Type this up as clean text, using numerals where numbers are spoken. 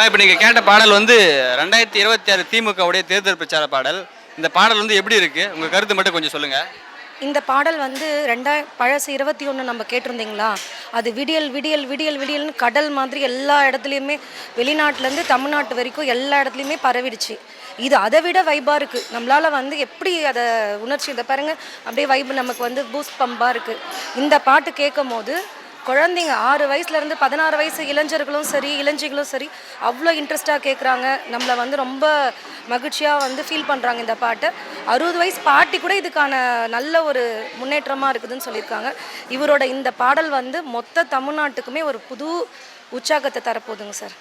இப்போ நீங்கள் கேட்ட பாடல் வந்து 2026 திமுகவுடைய தேர்தல் பிரச்சார பாடல். இந்த பாடல் வந்து எப்படி இருக்கு? உங்க கருத்து மட்டும் கொஞ்சம் சொல்லுங்க. இந்த பாடல் வந்து பழசு 21 நம்ம கேட்டிருந்தீங்களா? அது விடியல் விடியல் விடியல் விடியல்னு கடல் மாதிரி எல்லா இடத்துலையுமே, வெளிநாட்டிலேருந்து தமிழ்நாட்டு வரைக்கும் எல்லா இடத்துலையுமே பரவிடுச்சு. இது அதை விட வைபாக இருக்குது. நம்மளால் வந்து எப்படி அதை உணர்ச்சி இதை பாருங்கள், அப்படியே வைப்பு நமக்கு வந்து பூஸ்ட் பம்பாக இருக்குது. இந்த பாட்டு கேட்கும் போது குழந்தைங்க 6 வயசுலேருந்து 16 வயசு இளைஞர்களும் சரி இளைஞர்களும் சரி அவ்வளோ இன்ட்ரெஸ்டாக கேட்குறாங்க. நம்மளை வந்து ரொம்ப மகிழ்ச்சியாக வந்து ஃபீல் பண்ணுறாங்க இந்த பாட்டை. 60 வயசு பாட்டி கூட இதுக்கான நல்ல ஒரு முன்னேற்றமாக இருக்குதுன்னு சொல்லியிருக்காங்க. இவரோட இந்த பாடல் வந்து மொத்த தமிழ்நாட்டுக்குமே ஒரு புது உற்சாகத்தை தரப்போகுதுங்க சார்.